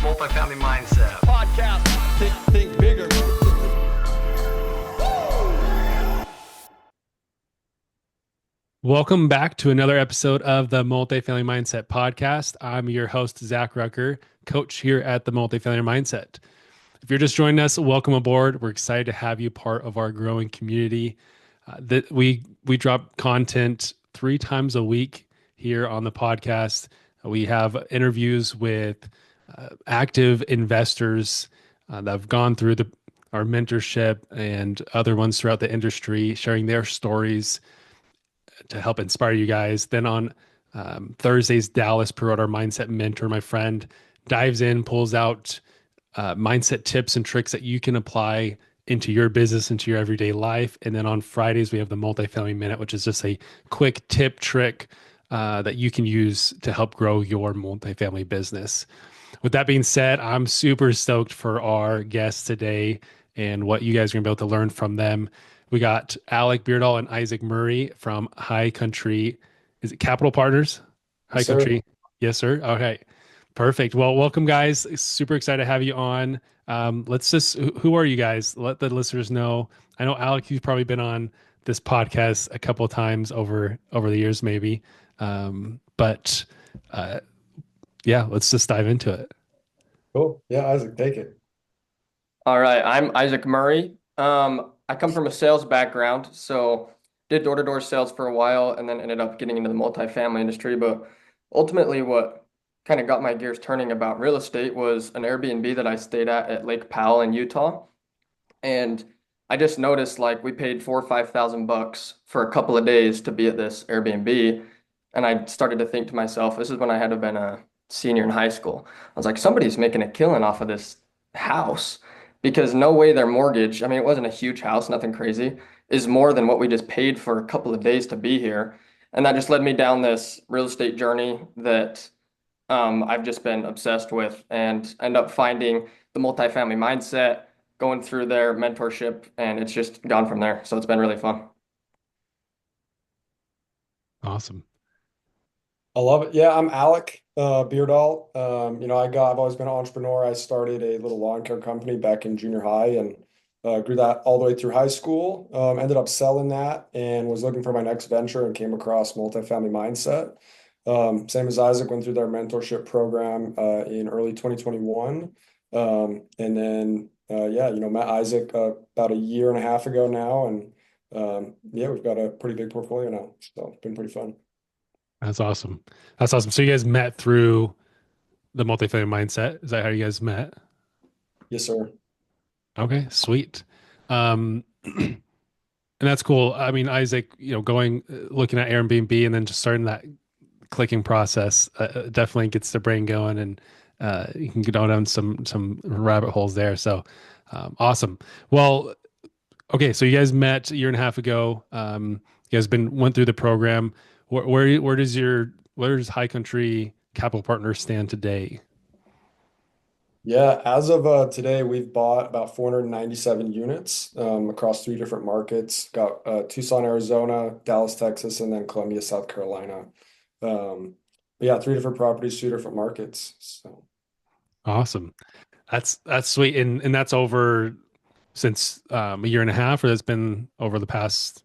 Multifamily Mindset podcast. Think bigger. Welcome back to another episode of the Multifamily Mindset podcast. I'm your host, Zach Rucker, coach here at the Multifamily Mindset. If you're just joining us, welcome aboard. We're excited to have you part of our growing community. That we drop content 3 times a week here on the podcast. We have interviews with active investors that have gone through our mentorship and other ones throughout the industry, sharing their stories to help inspire you guys. Then on Thursdays, Dallas Perot, our mindset mentor, my friend, dives in, pulls out mindset tips and tricks that you can apply into your business, into your everyday life. And then on Fridays, we have the Multifamily Minute, which is just a quick tip trick that you can use to help grow your multifamily business. With that being said, I'm super stoked for our guests today and what you guys are going to be able to learn from them. We got Alec Beardall and Isaac Murray from High Country. Is it Capital Partners? High Yes, Country. Yes, sir. Okay. Perfect. Well, welcome, guys. Super excited to have you on. Who are you guys? Let the listeners know. I know, Alec, you've probably been on this podcast a couple of times over the years, maybe. But yeah, let's just dive into it. Cool. Yeah, Isaac, take it. All right, I'm Isaac Murray. I come from a sales background, so did door-to-door sales for a while and then ended up getting into the multifamily industry. But ultimately, what kind of got my gears turning about real estate was an Airbnb that I stayed at Lake Powell in Utah. And I just noticed like we paid $4,000 or $5,000 for a couple of days to be at this Airbnb. And I started to think to myself, this is when I had to have been a senior in high school. I was like, somebody's making a killing off of this house because no way their mortgage, I mean, it wasn't a huge house, nothing crazy, is more than what we just paid for a couple of days to be here. And that just led me down this real estate journey that I've just been obsessed with and end up finding the multifamily mindset, going through their mentorship, and it's just gone from there. So it's been really fun. Awesome. I love it. Yeah, I'm Alec Beardall. I've always been an entrepreneur. I started a little lawn care company back in junior high and grew that all the way through high school. Ended up selling that and was looking for my next venture and came across Multifamily Mindset. Same as Isaac, went through their mentorship program in early 2021. Met Isaac about a year and a half ago now. And we've got a pretty big portfolio now. So it's been pretty fun. That's awesome. That's awesome. So you guys met through the multifamily mindset. Is that how you guys met? Yes, sir. Okay, sweet. And that's cool. I mean, Isaac, looking at Airbnb and then just starting that clicking process definitely gets the brain going, and you can go down some rabbit holes there. So awesome. Well, okay, so you guys met a year and a half ago. You guys went through the program. Where does High Country Capital Partners stand today? Yeah, as of today, we've bought about 497 units across 3 different markets. Got Tucson, Arizona, Dallas, Texas, and then Columbia, South Carolina. But yeah, 3 different properties, 2 different markets. So Awesome. That's sweet. And that's over since a year and a half, or that's been over the past,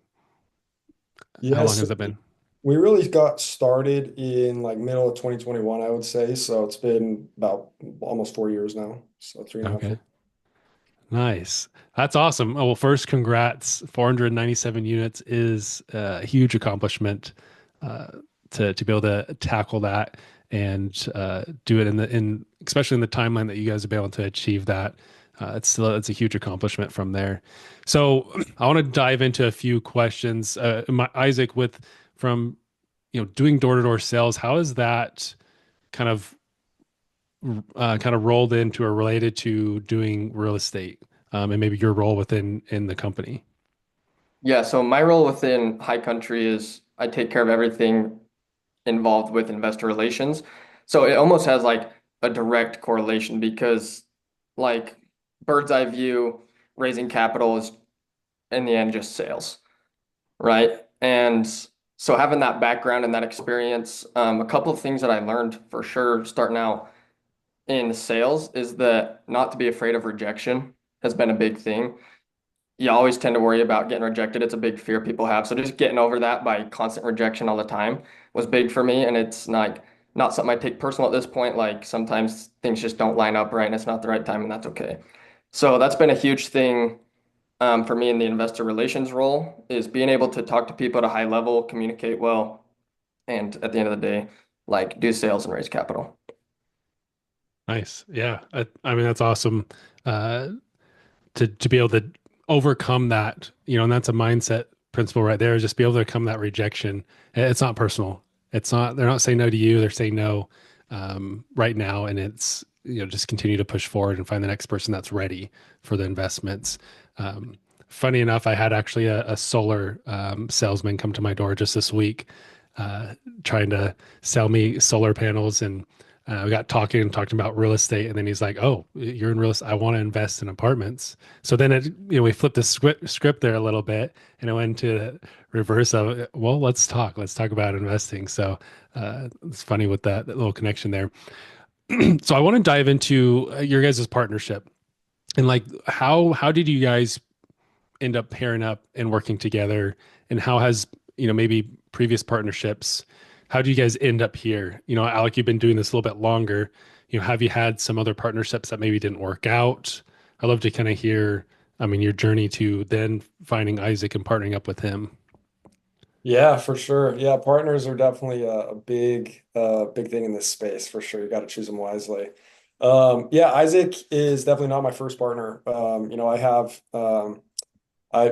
how long yes, has that been? we really got started in like middle of 2021, I would say. So it's been about almost 4 years now. So 3.5 Okay. years. Nice. That's awesome. Oh, well, first, congrats. 497 units is a huge accomplishment to be able to tackle that and do it in especially in the timeline that you guys have been able to achieve that. It's a huge accomplishment from there. So I want to dive into a few questions. Isaac, from doing door-to-door sales, how is that kind of rolled into or related to doing real estate, and maybe your role in the company? Yeah, so my role within High Country is I take care of everything involved with investor relations. So it almost has like a direct correlation because like bird's eye view, raising capital is in the end just sales, right? And so having that background and that experience, a couple of things that I learned for sure starting out in sales is that not to be afraid of rejection has been a big thing. You always tend to worry about getting rejected. It's a big fear people have. So just getting over that by constant rejection all the time was big for me. And it's not something I take personal at this point. Like sometimes things just don't line up right and it's not the right time, and that's okay. So that's been a huge thing for me in the investor relations role is being able to talk to people at a high level, communicate well, and at the end of the day, like do sales and raise capital. Nice. Yeah. I mean, that's awesome. Uh, to be able to overcome that, and that's a mindset principle right there, is just be able to overcome that rejection. It's not personal. It's not, they're not saying no to you. They're saying no right now. And it's, just continue to push forward and find the next person that's ready for the investments. Um, Funny enough, I had actually a solar salesman come to my door just this week, uh, trying to sell me solar panels. And we got talking about real estate, and then he's like, "Oh, you're in real estate. I want to invest in apartments." So then we flipped the script there a little bit, and it went to reverse of, well, let's talk. Let's talk about investing. So it's funny with that little connection there. So I want to dive into your guys' partnership, and like how did you guys end up pairing up and working together, and how has maybe previous partnerships, how do you guys end up here? Alec, you've been doing this a little bit longer. Have you had some other partnerships that maybe didn't work out? I'd love to kind of hear, I mean, your journey to then finding Isaac and partnering up with him. Yeah, for sure. Yeah, partners are definitely a big thing in this space for sure. You got to choose them wisely. Yeah, Isaac is definitely not my first partner. I have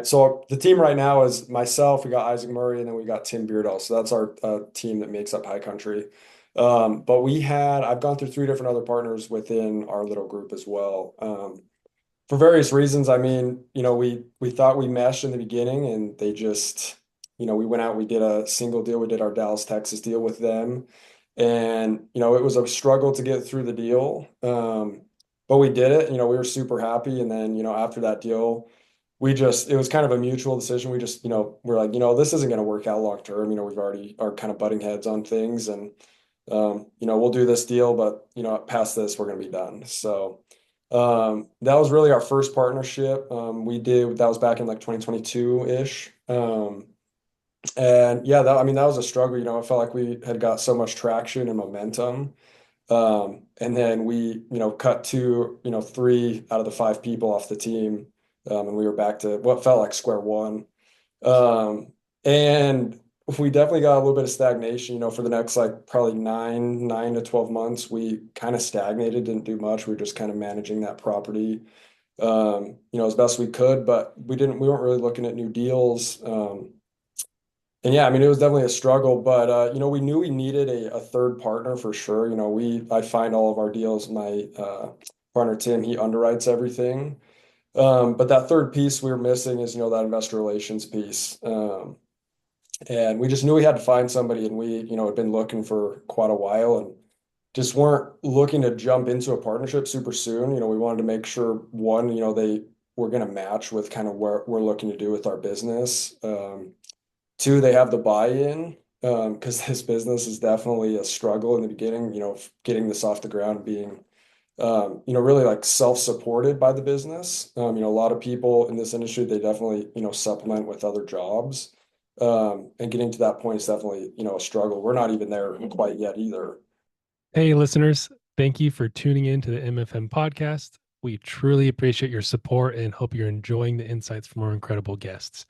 so the team right now is myself. We got Isaac Murray, and then we got Tim Beardall. So that's our team that makes up High Country. But I've gone through three different other partners within our little group as well. For various reasons. I mean, we thought we meshed in the beginning, and they just, we went out, we did a single deal, we did our Dallas, Texas deal with them, and it was a struggle to get through the deal, but we did it. We were super happy, and then after that deal, it was kind of a mutual decision. We just, we're like, this isn't going to work out long term. We've already are kind of butting heads on things, and we'll do this deal, but past this, we're going to be done. So. That was really our first partnership. That was back in like 2022-ish. And yeah, I mean, that was a struggle. I felt like we had got so much traction and momentum. And then we, cut to, three out of the five people off the team. And we were back to what felt like square one. And we definitely got a little bit of stagnation, for the next like probably 9 to 12 months. We kind of stagnated, didn't do much. We were just kind of managing that property, as best we could, but we weren't really looking at new deals. And yeah, I mean, it was definitely a struggle, but we knew we needed a third partner for sure. I find all of our deals. My partner Tim, he underwrites everything. But that third piece we were missing is, that investor relations piece. And we just knew we had to find somebody, and we, had been looking for quite a while and just weren't looking to jump into a partnership super soon. We wanted to make sure, one, they were going to match with kind of what we're looking to do with our business. Two, they have the buy-in, because this business is definitely a struggle in the beginning, getting this off the ground, being really like self-supported by the business. A lot of people in this industry, they definitely, supplement with other jobs. And getting to that point is definitely, a struggle. We're not even there quite yet either. Hey, listeners, thank you for tuning in to the MFM podcast. We truly appreciate your support and hope you're enjoying the insights from our incredible guests.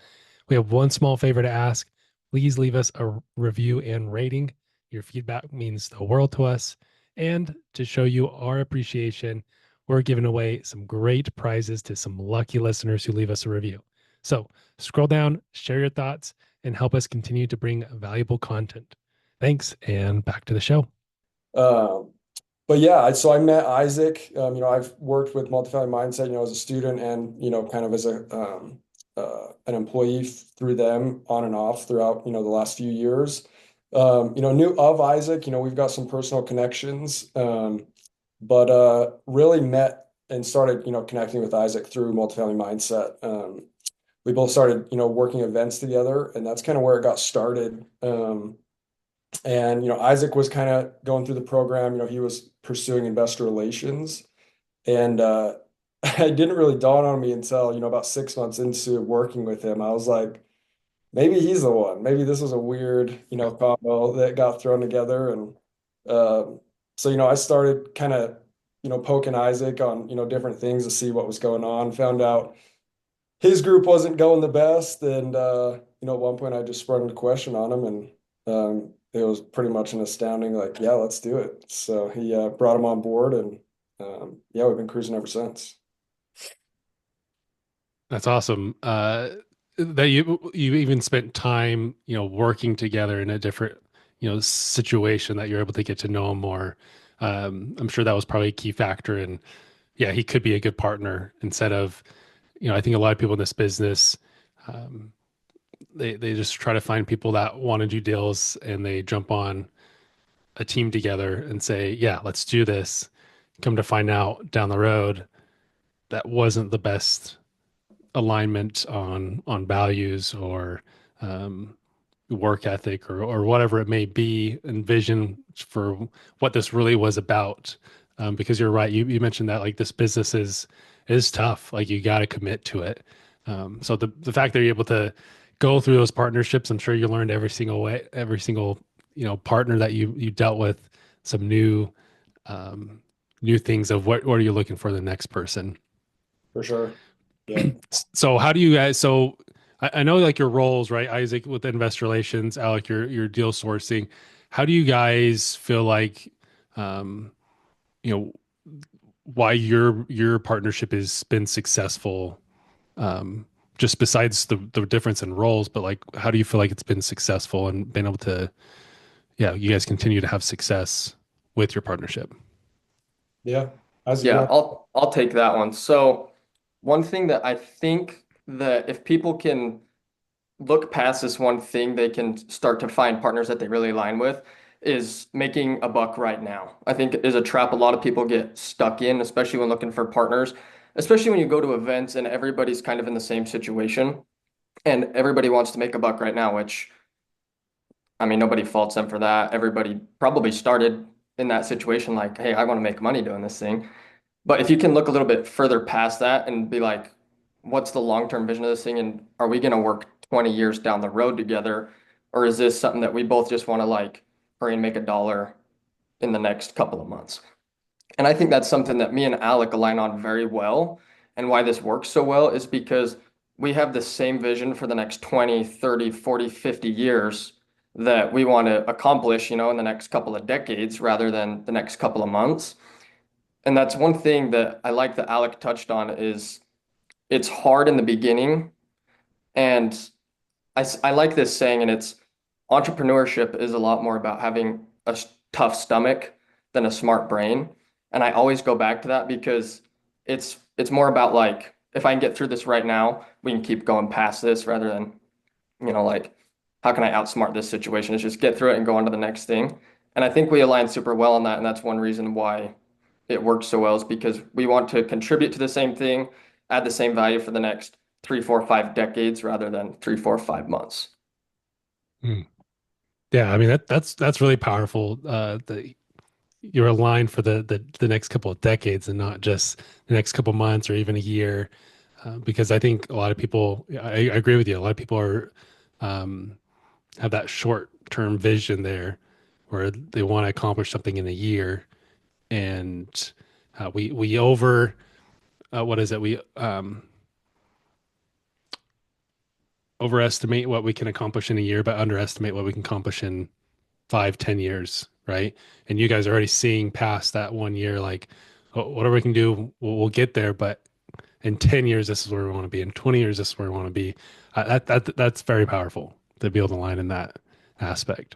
We have one small favor to ask. Please leave us a review and rating. Your feedback means the world to us. And to show you our appreciation, we're giving away some great prizes to some lucky listeners who leave us a review. So scroll down, share your thoughts, and help us continue to bring valuable content. Thanks, and back to the show. Um, but yeah, so I met Isaac. I've worked with Multifamily Mindset, as a student and, kind of as an employee through them on and off throughout, the last few years. Knew of Isaac, we've got some personal connections, but really met and started, connecting with Isaac through Multifamily Mindset. We both started, working events together, and that's kind of where it got started. And Isaac was kind of going through the program. He was pursuing investor relations. And it didn't really dawn on me until, about 6 months into working with him. I was like, maybe he's the one. Maybe this was a weird, combo that got thrown together. And so, I started kind of, poking Isaac on, different things to see what was going on. Found out his group wasn't going the best. And, at one point I just sprung the question on him, and it was pretty much an astounding, like, yeah, let's do it. So he brought him on board, and yeah, we've been cruising ever since. That's awesome. That you even spent time, working together in a different, situation that you're able to get to know him more. I'm sure that was probably a key factor. And yeah, he could be a good partner instead of, I think a lot of people in this business, um, they just try to find people that want to do deals and they jump on a team together and say, yeah, let's do this. Come to find out down the road, that wasn't the best alignment on values or um, work ethic or whatever it may be and vision for what this really was about. Because you're right, you mentioned that like this business is tough. Like you got to commit to it. So the fact that you're able to go through those partnerships, I'm sure you learned every single way, every single partner that you dealt with, some um, new things of what are you looking for the next person. For sure. Yeah. So how do you guys? So I know like your roles, right? Isaac with investor relations, Alec, your deal sourcing. How do you guys feel like, um, you know, why your partnership has been successful? Um, just besides the difference in roles, but like, how do you feel like it's been successful and been able to, yeah, you guys continue to have success with your partnership? Yeah. Isaac, you Yeah, want? I'll take that one. So one thing that I think that if people can look past this one thing, they can start to find partners that they really align with is making a buck right now. I think is a trap a lot of people get stuck in, especially when looking for partners, especially when you go to events and everybody's kind of in the same situation and everybody wants to make a buck right now, which I mean, nobody faults them for that. Everybody probably started in that situation like, hey, I want to make money doing this thing. But if you can look a little bit further past that and be like, what's the long-term vision of this thing? And are we going to work 20 years down the road together? Or is this something that we both just want to like hurry and make a dollar in the next couple of months? And I think that's something that me and Alec align on very well. And why this works so well is because we have the same vision for the next 20, 30, 40, 50 years that we want to accomplish, in the next couple of decades rather than the next couple of months. And that's one thing that I like that Alec touched on is it's hard in the beginning. And I like this saying, and it's entrepreneurship is a lot more about having a tough stomach than a smart brain. And I always go back to that because it's more about like, if I can get through this right now, we can keep going past this rather than, like, how can I outsmart this situation? It's just get through it and go on to the next thing. And I think we align super well on that. And that's one reason why it works so well is because we want to contribute to the same thing, add the same value for the next 3, 4, 5 decades rather than 3, 4, 5 months. Hmm. Yeah, I mean that's really powerful. The you're aligned for the next couple of decades and not just the next couple of months or even a year. Because I think a lot of people, I agree with you. A lot of people are um, have that short term vision there, where they want to accomplish something in a year, and we over what is it? We overestimate what we can accomplish in a year, but underestimate what we can accomplish in 5, 10 years, right? And you guys are already seeing past that 1 year, like whatever we can do, we'll get there. But in 10 years, this is where we want to be. In 20 years, this is where we want to be. That's very powerful to be able to line in that aspect.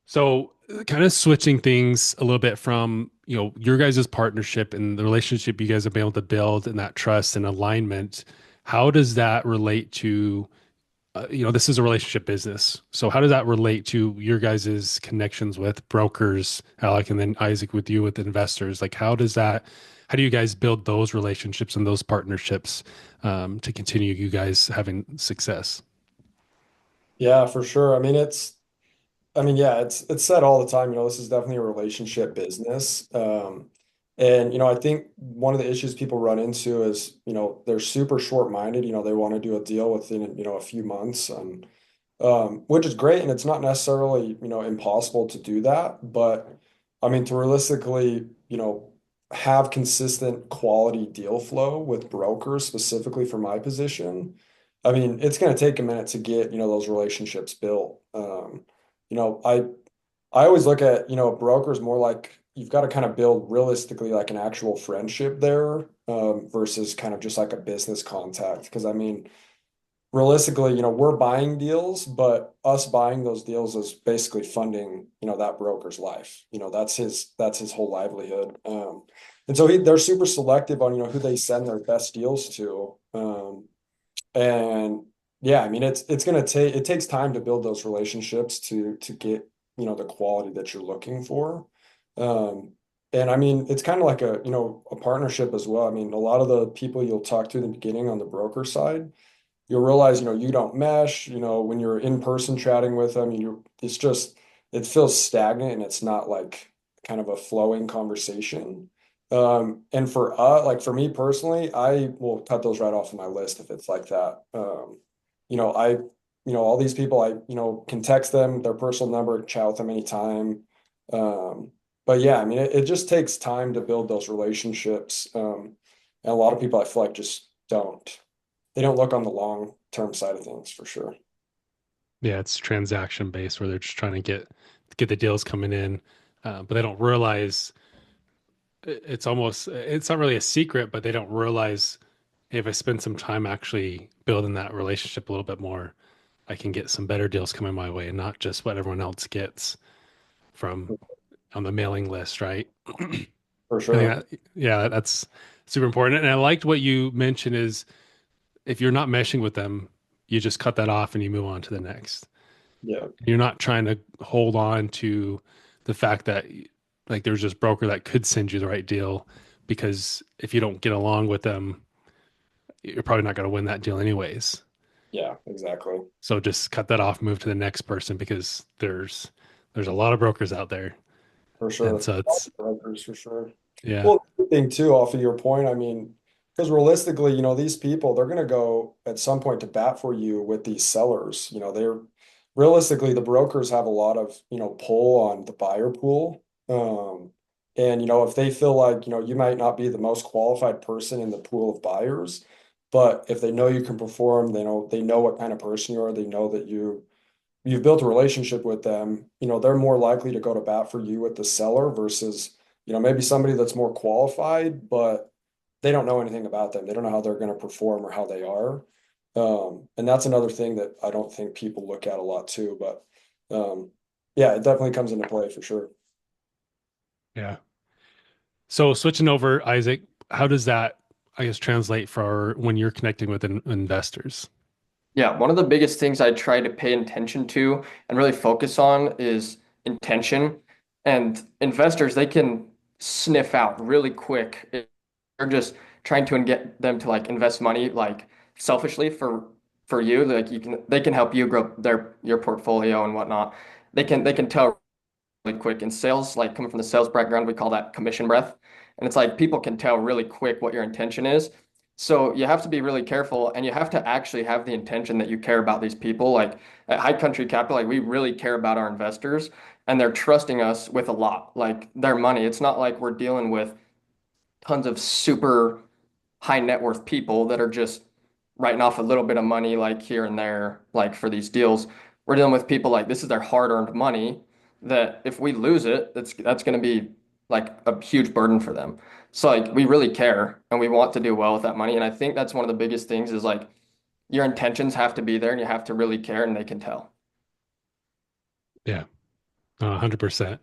So kind of switching things a little bit from, your guys' partnership and the relationship you guys have been able to build and that trust and alignment, how does that relate to this is a relationship business. So how does that relate to your guys' connections with brokers, Alec, and then Isaac with you with investors? Like how do you guys build those relationships and those partnerships to continue you guys having success? Yeah, for sure. I mean, I mean, yeah, it's said all the time, this is definitely a relationship business. And I think one of the issues people run into is, they're super short-minded, they want to do a deal within, a few months and which is great, and it's not necessarily, impossible to do that, but I mean, to realistically, have consistent quality deal flow with brokers, specifically for my position, I mean, it's going to take a minute to get, those relationships built. You know, I always look at, brokers more like you've got to kind of build realistically like an actual friendship there, versus kind of just like a business contact. Because I mean, realistically, we're buying deals, but us buying those deals is basically funding, that broker's life. That's his whole livelihood. And so they're super selective on, who they send their best deals to. And yeah, I mean, it's gonna take it takes time to build those relationships to get, the quality that you're looking for. Um, and I mean, it's kind of like a partnership as well. I mean, a lot of the people you'll talk to in the beginning on the broker side, you'll realize, you don't mesh, when you're in person chatting with them, it feels stagnant and it's not like kind of a flowing conversation. And like for me personally, I will cut those right off of my list if it's like that. All these people, can text them their personal number, chat with them anytime. Um, but yeah, I mean, it just takes time to build those relationships. And a lot of people I feel like just they don't look on the long term side of things for sure. Yeah, it's transaction based where they're just trying to get the deals coming in, but they don't realize it's not really a secret, but they don't realize, hey, if I spend some time actually building that relationship a little bit more, I can get some better deals coming my way and not just what everyone else gets from on the mailing list, right? I For think sure. that, yeah, that's super important. And I liked what you mentioned is if you're not meshing with them, you just cut that off and you move on to the next. Yeah. You're not trying to hold on to the fact that like there's this broker that could send you the right deal because if you don't get along with them, you're probably not going to win that deal anyways. Yeah, exactly. So just cut that off, move to the next person because there's a lot of brokers out there. For And sure. so it's Brokers for sure. yeah. Well, the thing too, off of your point, I mean, because realistically, these people, they're gonna go at some point to bat for you with these sellers. They're realistically the brokers have a lot of, pull on the buyer pool. And if they feel like, you might not be the most qualified person in the pool of buyers, but if they know you can perform, they know what kind of person you are, they know that you've built a relationship with them, they're more likely to go to bat for you with the seller versus, maybe somebody that's more qualified, but they don't know anything about them. They don't know how they're going to perform or how they are. And that's another thing that I don't think people look at a lot too, but yeah, it definitely comes into play for sure. Yeah. So switching over, Isaac, how does that, I guess, translate for when you're connecting with investors? Yeah, one of the biggest things I try to pay attention to and really focus on is intention. And investors, they can sniff out really quick if you're just trying to get them to like invest money like selfishly for you. Like they can help you grow your portfolio and whatnot. They can tell really quick. In sales, like coming from the sales background, we call that commission breath. And it's like people can tell really quick what your intention is. So you have to be really careful and you have to actually have the intention that you care about these people. Like at High Country Capital, like we really care about our investors and they're trusting us with a lot, like their money. It's not like we're dealing with tons of super high net worth people that are just writing off a little bit of money like here and there, like for these deals. We're dealing with people like this is their hard-earned money that if we lose it, that's going to be like a huge burden for them. So like we really care and we want to do well with that money. And I think that's one of the biggest things is like your intentions have to be there and you have to really care and they can tell. Yeah, 100%.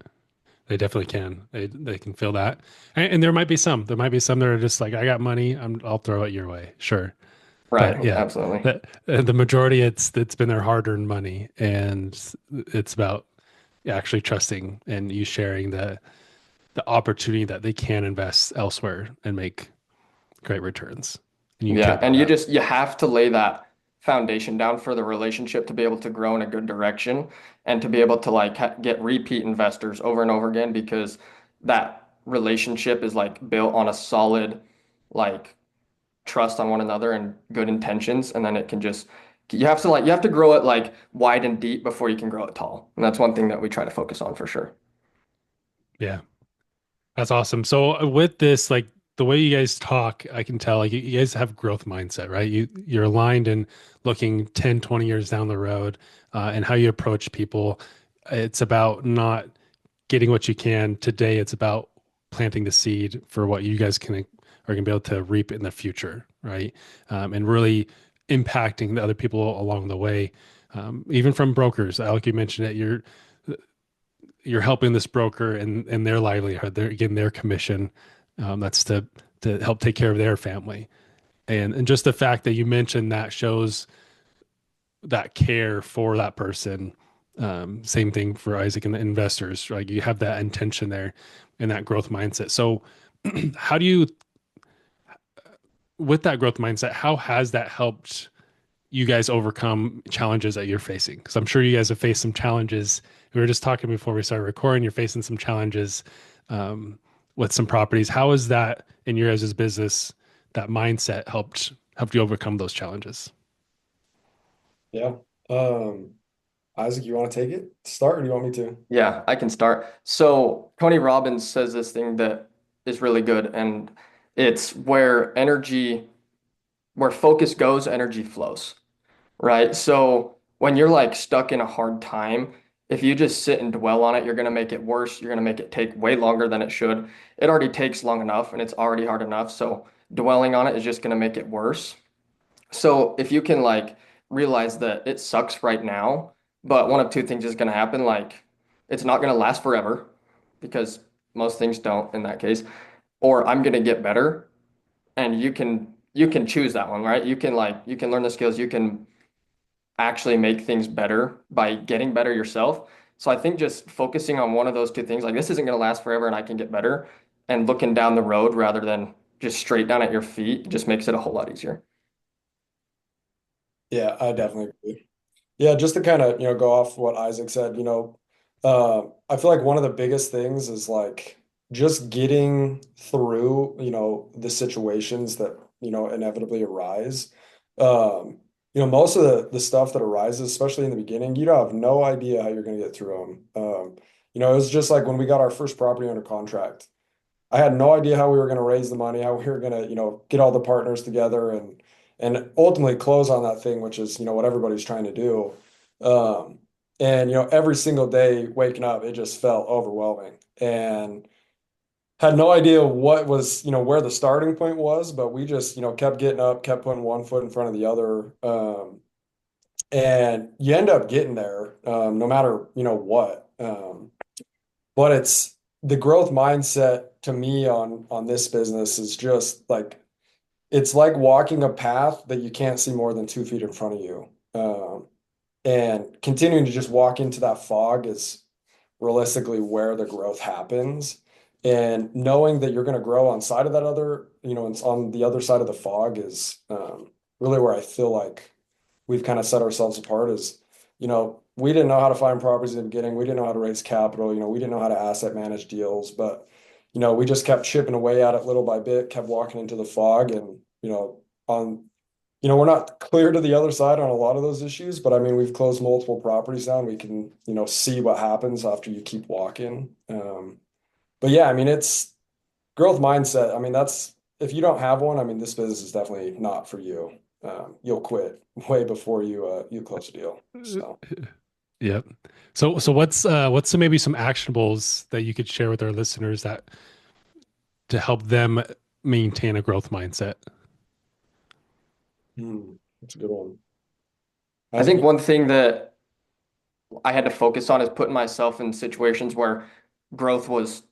They definitely can. They can feel that. And there might be some. There might be some that are just like, I got money, I'll throw it your way. Sure. But Right, yeah, absolutely. the majority it's been their hard-earned money and it's about actually trusting and you sharing the opportunity that they can invest elsewhere and make great returns. And you care Yeah, about and that. you have to lay that foundation down for the relationship to be able to grow in a good direction and to be able to like get repeat investors over and over again because that relationship is like built on a solid like trust on one another and good intentions, and then it can just you have to grow it like wide and deep before you can grow it tall. And that's one thing that we try to focus on for sure. Yeah. That's awesome. So with this, like the way you guys talk, I can tell like you guys have growth mindset, right? You're aligned and looking 10, 20 years down the road, and how you approach people. It's about not getting what you can today. It's about planting the seed for what you guys can are going to be able to reap in the future, right? And really impacting the other people along the way. Even from brokers, Alec, you mentioned it. You're helping this broker and their livelihood. They're getting their commission. That's to help take care of their family. And just the fact that you mentioned that shows that care for that person. Same thing for Isaac and the investors. Right, you have that intention there and that growth mindset. So, how do you, with that growth mindset, how has that helped you guys overcome challenges that you're facing? Because I'm sure you guys have faced some challenges. We were just talking before we started recording. You're facing some challenges with some properties. How is that in your guys' business? That mindset helped you overcome those challenges. Yeah. Um, Isaac, you want to take it to start, or do you want me to? Yeah, I can start. So Tony Robbins says this thing that is really good, and it's where focus goes, energy flows, right? So when you're like stuck in a hard time, if you just sit and dwell on it, you're going to make it worse. You're going to make it take way longer than it should. It already takes long enough and it's already hard enough. So dwelling on it is just going to make it worse. So if you can like realize that it sucks right now, but one of two things is going to happen, like it's not going to last forever because most things don't in that case, or I'm going to get better and you can choose that one, right? You can learn the skills, you can actually make things better by getting better yourself. So I think just focusing on one of those two things, like this isn't going to last forever and I can get better, and looking down the road rather than just straight down at your feet just makes it a whole lot easier. Yeah, I definitely agree. Yeah, just to kind of, go off what Isaac said, I feel like one of the biggest things is like just getting through, the situations that, inevitably arise. Most of the stuff that arises, especially in the beginning, you don't have no idea how you're going to get through them. It was just like when we got our first property under contract. I had no idea how we were going to raise the money, how we were going to, get all the partners together and ultimately close on that thing, which is, what everybody's trying to do. Um, and every single day waking up, it just felt overwhelming and had no idea what was, where the starting point was, but we just, kept getting up, kept putting one foot in front of the other. And you end up getting there, no matter, what. But it's the growth mindset to me on this business is just like it's like walking a path that you can't see more than 2 feet in front of you. And continuing to just walk into that fog is realistically where the growth happens. And knowing that you're going to grow on side of that other, it's on the other side of the fog is really where I feel like we've kind of set ourselves apart is, we didn't know how to find properties in the beginning. We didn't know how to raise capital. We didn't know how to asset manage deals, but, we just kept chipping away at it little by bit, kept walking into the fog and, on, we're not clear to the other side on a lot of those issues, but I mean, we've closed multiple properties down. We can, see what happens after you keep walking. But yeah, I mean, it's growth mindset. I mean, if you don't have one, I mean, this business is definitely not for you. You'll quit way before you close a deal. So. Yep. So what's some maybe some actionables that you could share with our listeners that to help them maintain a growth mindset? That's a good one. I Isaac, think one thing that I had to focus on is putting myself in situations where growth was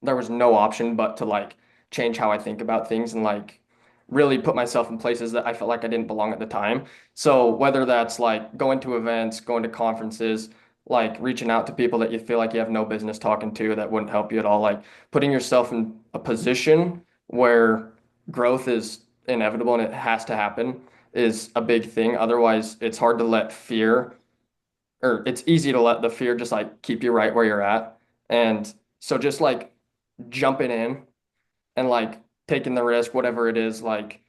there was no option but to like change how I think about things and like really put myself in places that I felt like I didn't belong at the time. So whether that's like going to events, going to conferences, like reaching out to people that you feel like you have no business talking to that wouldn't help you at all, like putting yourself in a position where growth is inevitable and it has to happen. is a big thing. Otherwise, it's hard to let fear, or it's easy to let the fear just like keep you right where you're at. And so just like jumping in and like taking the risk, whatever it is, like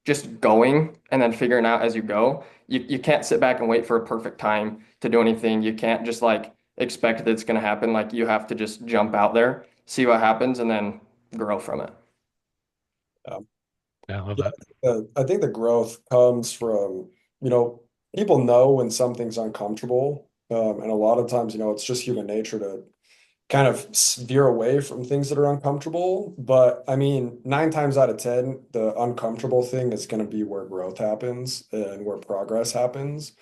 just going and then figuring out as you go. You can't sit back and wait for a perfect time to do anything. You can't just like expect that it's going to happen. Like you have to just jump out there, see what happens, and then grow from it. Um, Yeah, I love yeah, that. I think the growth comes from, you know, people know when something's uncomfortable. And a lot of times, it's just human nature to kind of veer away from things that are uncomfortable. But I mean, 9 times out of 10, the uncomfortable thing is going to be where growth happens and where progress happens.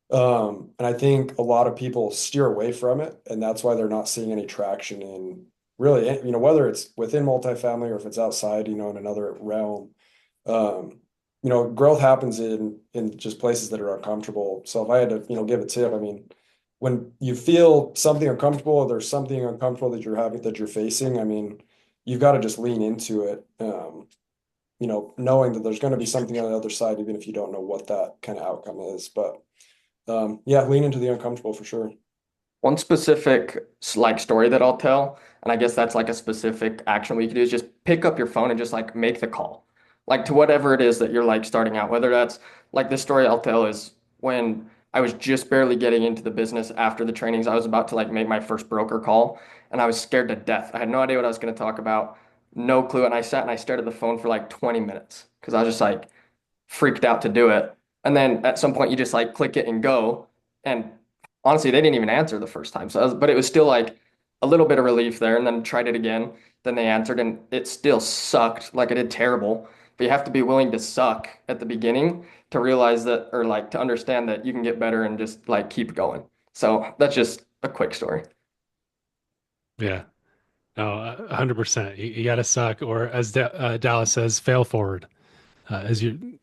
And I think a lot of people steer away from it, and that's why they're not seeing any traction in really, whether it's within multifamily or if it's outside, in another realm. Um, growth happens in just places that are uncomfortable. So if I had to, give a tip, I mean, when you feel something uncomfortable, or there's something uncomfortable that you're facing, I mean, you've got to just lean into it. Knowing that there's going to be something on the other side, even if you don't know what that kind of outcome is. But yeah, lean into the uncomfortable for sure. One specific like story that I'll tell, and I guess that's like a specific action we could do is just pick up your phone and just like make the call. Like to whatever it is that you're like starting out, whether that's like this story I'll tell is when I was just barely getting into the business after the trainings, I was about to like make my first broker call and I was scared to death. I had no idea what I was going to talk about, no clue. And I sat and I stared at the phone for like 20 minutes because I was just like freaked out to do it. And then at some point you just like click it and go. And honestly, they didn't even answer the first time. But it was still like a little bit of relief there. And then tried it again. Then they answered, and it still sucked. Like it did terrible. But you have to be willing to suck at the beginning to realize that, or like to understand that you can get better and just like keep going. So that's just a quick story. Yeah. No, 100%. You got to suck, or as Dallas says, fail forward. As you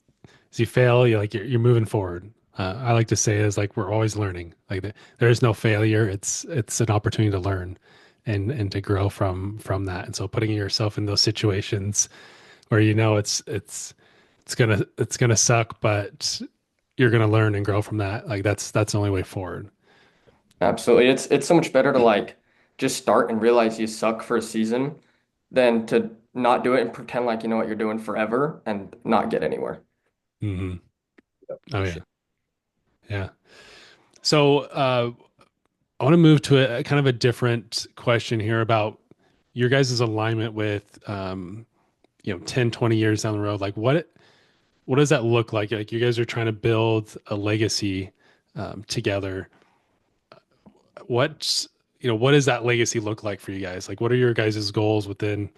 fail, you're moving forward. I like to say is like we're always learning. Like there is no failure. It's an opportunity to learn and to grow from that. And so putting yourself in those situations where it's gonna suck, but you're gonna learn and grow from that. Like that's the only way forward. Absolutely. It's so much better to like just start and realize you suck for a season than to not do it and pretend like you know what you're doing forever and not get anywhere. Hmm. Oh For yeah, sure. yeah. So I want to move to a kind of a different question here about your guys' alignment with 10, 20 years down the road. Like what does that look like? Like you guys are trying to build a legacy together. What does that legacy look like for you guys? Like what are your guys' goals within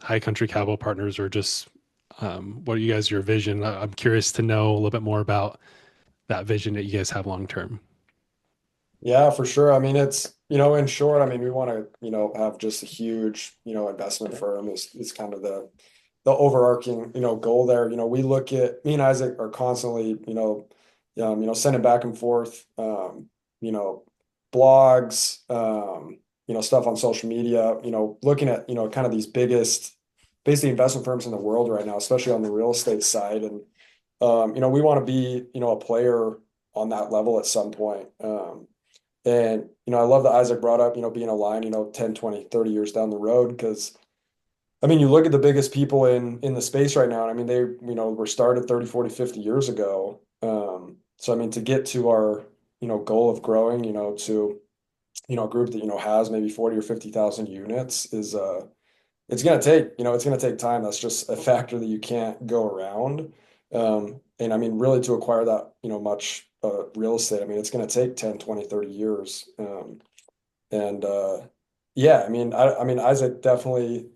High Country Capital Partners, or just what are you guys your vision? I'm curious to know a little bit more about that vision that you guys have long term. Yeah, for sure. I mean, it's, in short, I mean, we want to, have just a huge, investment firm is kind of the overarching, goal there. We look at me and Isaac are constantly, sending back and forth, you know, blogs, stuff on social media, looking at, kind of these biggest, basically investment firms in the world right now, especially on the real estate side. And, we want to be, a player on that level at some point. And, I love that Isaac brought up, being aligned, 10, 20, 30 years down the road. Because, I mean, you look at the biggest people in the space right now, and I mean, they, were started 30, 40, 50 years ago. So, I mean, to get to our, goal of growing, to, a group that, has maybe 40 or 50,000 units is, it's going to take time. That's just a factor that you can't go around. And I mean, really to acquire that, much real estate, I mean, it's going to take 10, 20, 30 years. And yeah, I mean, Isaac definitely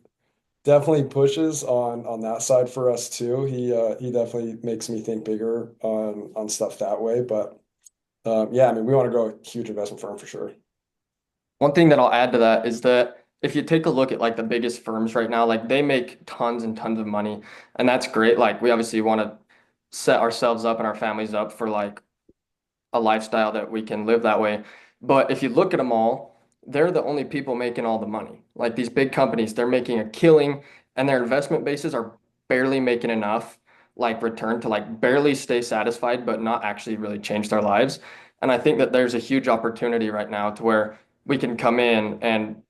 pushes on that side for us too. He definitely makes me think bigger on stuff that way. But yeah, I mean, we want to grow a huge investment firm for sure. One thing that I'll add to that is that if you take a look at like the biggest firms right now, like they make tons and tons of money, and that's great. Like we obviously want to set ourselves up and our families up for like a lifestyle that we can live that way. But if you look at them all, they're the only people making all the money. Like these big companies, they're making a killing and their investment bases are barely making enough like return to like barely stay satisfied, but not actually really change their lives. And I think that there's a huge opportunity right now to where we can come in and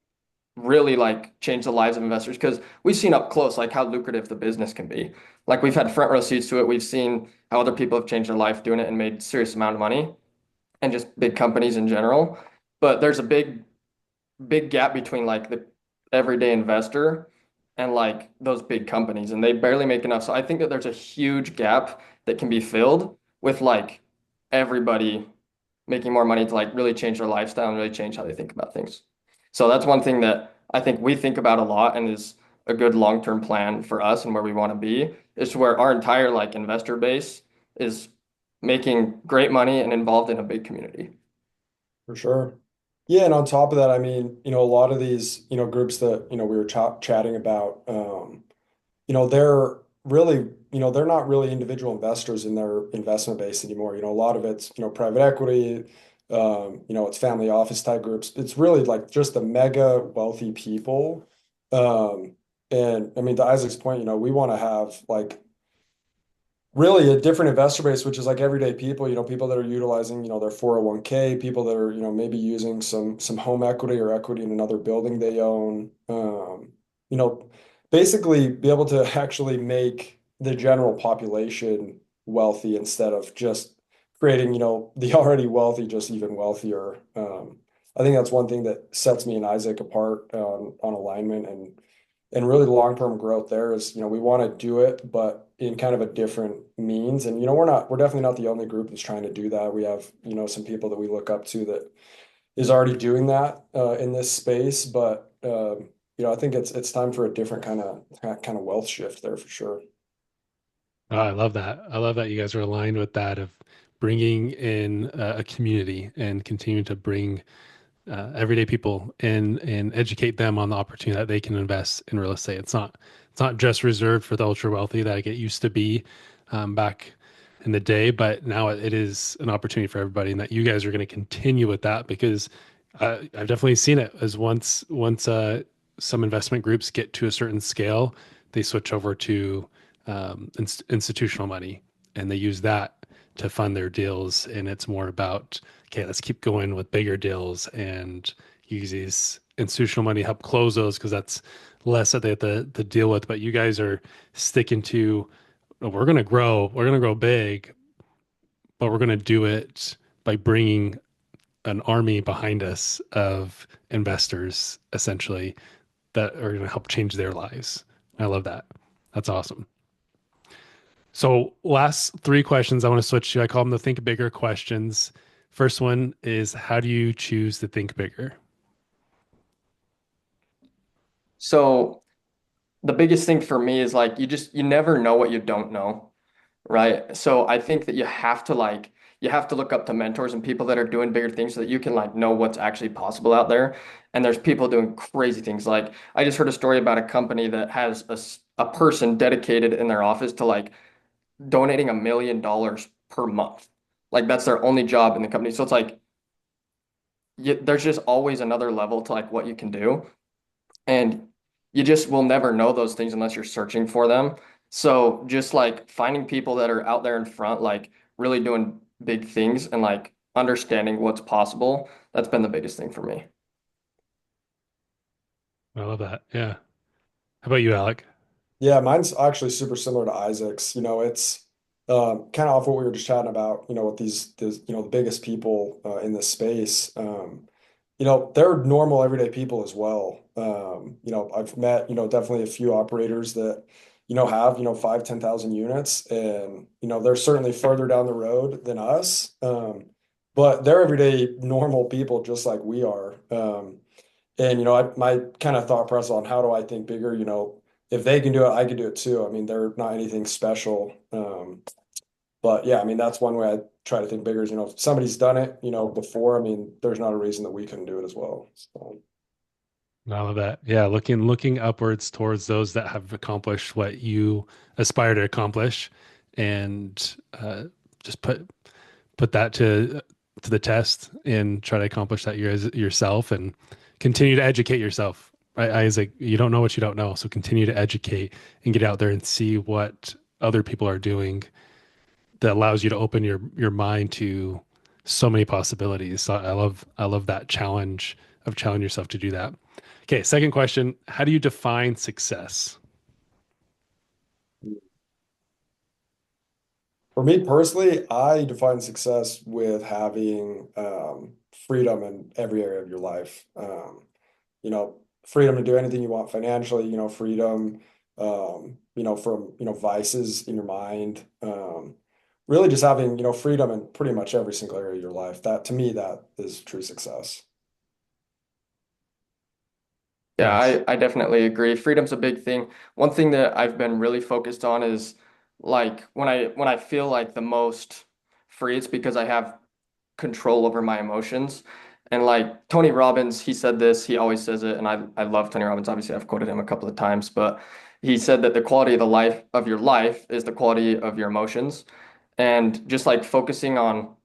really like change the lives of investors because we've seen up close like how lucrative the business can be. Like we've had front row seats to it. We've seen how other people have changed their life doing it and made serious amount of money and just big companies in general. But there's a big gap between like the everyday investor and like those big companies, and they barely make enough. So I think that there's a huge gap that can be filled with like everybody making more money to like really change their lifestyle and really change how they think about things. So that's one thing that I think we think about a lot and is a good long-term plan for us and where we want to be is to where our entire like investor base is making great money and involved in a big community. For sure. Yeah, and on top of that, I mean, a lot of these, groups that, we were chatting about, they're really, they're not really individual investors in their investment base anymore. A lot of it's, private equity, it's family office type groups. It's really like just the mega wealthy people. Um, and I mean, to Isaac's point, we want to have like really a different investor base, which is like everyday people, people that are utilizing, their 401k, people that are, maybe using some home equity or equity in another building they own. You know, basically be able to actually make the general population wealthy instead of just creating, the already wealthy just even wealthier. I think that's one thing that sets me and Isaac apart on alignment and really long-term growth there is, we want to do it, but in kind of a different means. And, we're definitely not the only group that's trying to do that. We have, some people that we look up to that is already doing that in this space. But, I think it's time for a different kind of wealth shift there for sure. Oh, I love that. I love that you guys are aligned with that of bringing in a community and continuing to bring everyday people and educate them on the opportunity that they can invest in real estate. It's not just reserved for the ultra wealthy that it used to be back in the day, but now it is an opportunity for everybody, and that you guys are going to continue with that because I've definitely seen it as once some investment groups get to a certain scale, they switch over to institutional money and they use that to fund their deals, and it's more about okay, let's keep going with bigger deals and use these institutional money to help close those because that's less that they have to deal with. But you guys are sticking to, "Oh, we're going to grow big, but we're going to do it by bringing an army behind us of investors, essentially, that are going to help change their lives." I love that. That's awesome. So, last three questions I want to switch to. I call them the think bigger questions. First one is how do you choose to think bigger? So the biggest thing for me is like you never know what you don't know, right? So I think that you have to look up to mentors and people that are doing bigger things so that you can like know what's actually possible out there. And there's people doing crazy things. Like I just heard a story about a company that has a person dedicated in their office to like donating $1 million per month. Like that's their only job in the company. So it's like there's just always another level to like what you can do. And you just will never know those things unless you're searching for them. So just like finding people that are out there in front, like really doing big things and like understanding what's possible, that's been the biggest thing for me. I love that. Yeah. How about you, Alec? Yeah, mine's actually super similar to Isaac's. It's kind of off what we were just chatting about, with these the biggest people in this space. They're normal everyday people as well. I've met, definitely a few operators that, have, 5, 10,000 units and, they're certainly further down the road than us. But they're everyday normal people just like we are. And my kind of thought process on how do I think bigger, if they can do it, I can do it too. I mean, they're not anything special. But yeah, I mean, that's one way I try to think bigger is, if somebody's done it, before, I mean, there's not a reason that we couldn't do it as well. So, I love that. Yeah, looking upwards towards those that have accomplished what you aspire to accomplish, and just put that to the test and try to accomplish that yourself and continue to educate yourself. Right, Isaac, you don't know what you don't know, so continue to educate and get out there and see what other people are doing that allows you to open your mind to so many possibilities. So I love that challenge of challenging yourself to do that. Okay, second question, how do you define success? For me personally, I define success with having freedom in every area of your life. Freedom to do anything you want financially, freedom, from, vices in your mind. Really just having, freedom in pretty much every single area of your life. That to me, that is true success. Yeah, Nice. I definitely agree. Freedom's a big thing. One thing that I've been really focused on is like when I feel like the most free, it's because I have control over my emotions. And like Tony Robbins, he said this, he always says it, and I love Tony Robbins. Obviously, I've quoted him a couple of times, but he said that the quality of the life of your life is the quality of your emotions. And just like focusing on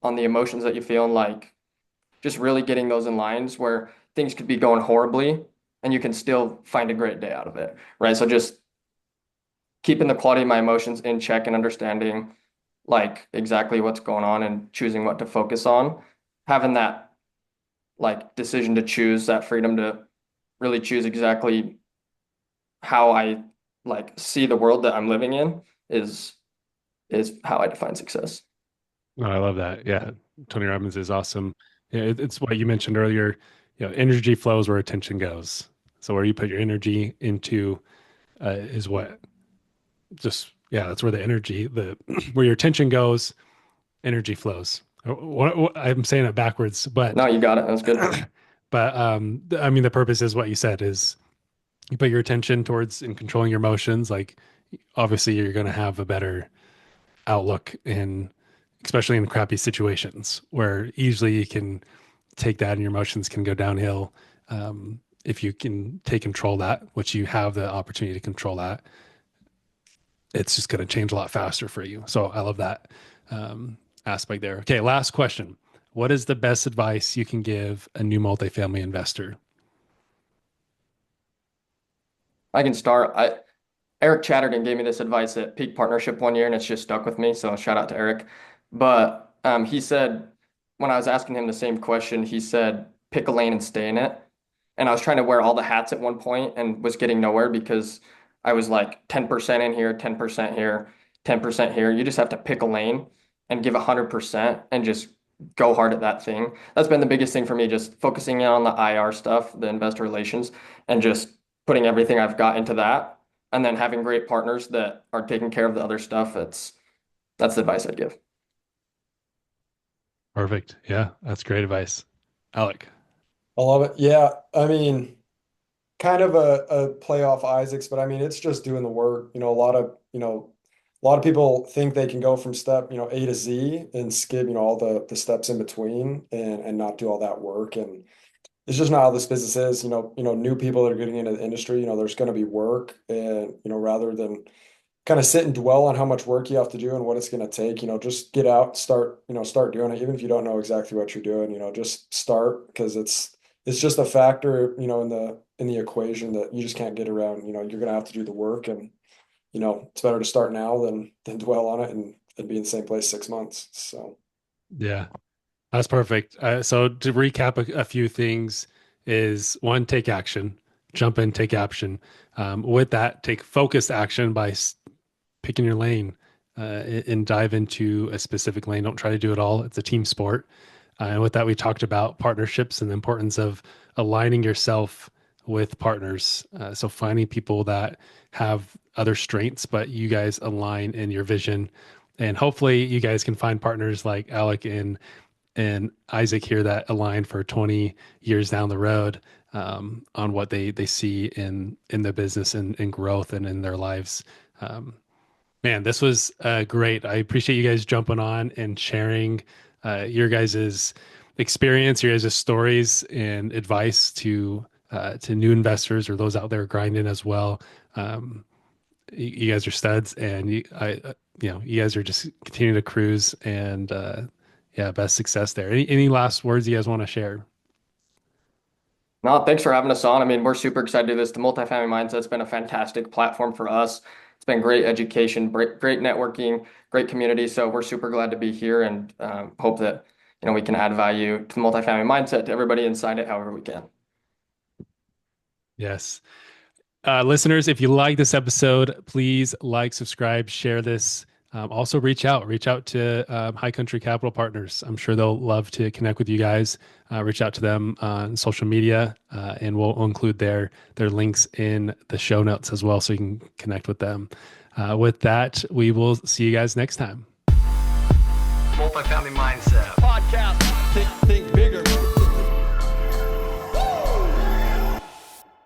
the emotions that you feel and like just really getting those in lines where things could be going horribly and you can still find a great day out of it. Right. So just keeping the quality of my emotions in check and understanding like exactly what's going on and choosing what to focus on, having that like decision to choose that freedom to really choose exactly how I like see the world that I'm living in is is how I define success. Oh, I love that. Yeah. Tony Robbins is awesome. Yeah, it's what you mentioned earlier. Energy flows where attention goes. So where you put your energy into is what just yeah, that's where the energy, the where your attention goes, energy flows. I'm saying it backwards, but No, you got it. That's good. I mean the purpose is what you said is you put your attention towards in controlling your emotions. Like obviously you're going to have a better outlook in especially in crappy situations where easily you can take that and your emotions can go downhill. If you can take control of that, which you have the opportunity to control that, it's just going to change a lot faster for you. So I love that aspect there. Okay, last question. What is the best advice you can give a new multifamily investor? I can start. I Eric Chatterton gave me this advice at Peak Partnership one year, and it's just stuck with me. So shout out to Eric. But he said when I was asking him the same question, he said pick a lane and stay in it. And I was trying to wear all the hats at one point and was getting nowhere because I was like 10% in here, 10% here, 10% here. You just have to pick a lane and give 100% and just go hard at that thing. That's been the biggest thing for me, just focusing in on the IR stuff, the investor relations, and just putting everything I've got into that and then having great partners that are taking care of the other stuff. That's the advice I'd give. Perfect. Yeah, that's great advice. Alec. I love it. Yeah, I mean, kind of a play off Isaac's, but I mean, it's just doing the work. A lot of people think they can go from step, A to Z and skip, all the steps in between and not do all that work. And it's just not how this business is. New people that are getting into the industry, there's going to be work, and rather than kind of sit and dwell on how much work you have to do and what it's going to take, just get out, start doing it, even if you don't know exactly what you're doing, just start because it's just a factor, in the equation that you just can't get around. You're going to have to do the work, and it's better to start now than dwell on it and be in the same place 6 months. So Yeah, that's perfect. So to recap a few things is one, take action, jump in, take action. With that, take focused action by picking your lane and dive into a specific lane. Don't try to do it all. It's a team sport. And with that, we talked about partnerships and the importance of aligning yourself with partners. So finding people that have other strengths, but you guys align in your vision. And hopefully you guys can find partners like Alec and Isaac here that align for 20 years down the road on what they see in the business and growth and in their lives. Man, this was great. I appreciate you guys jumping on and sharing your guys' experience, your guys' stories and advice to new investors or those out there grinding as well. You guys are studs, and you guys are just continuing to cruise and yeah, best success there. Any last words you guys want to share? No, thanks for having us on. I mean, we're super excited to do this. The multifamily mindset's been a fantastic platform for us. It's been great education, great networking, great community. So we're super glad to be here and hope that we can add value to the multifamily mindset to everybody inside it however we can. Yes. Listeners, if you like this episode, please like, subscribe, share this. Also reach out to High Country Capital Partners. I'm sure they'll love to connect with you guys. Reach out to them on social media, and we'll include their links in the show notes as well, so you can connect with them. With that, we will see you guys next time. Multifamily Mindset Podcast. Think bigger.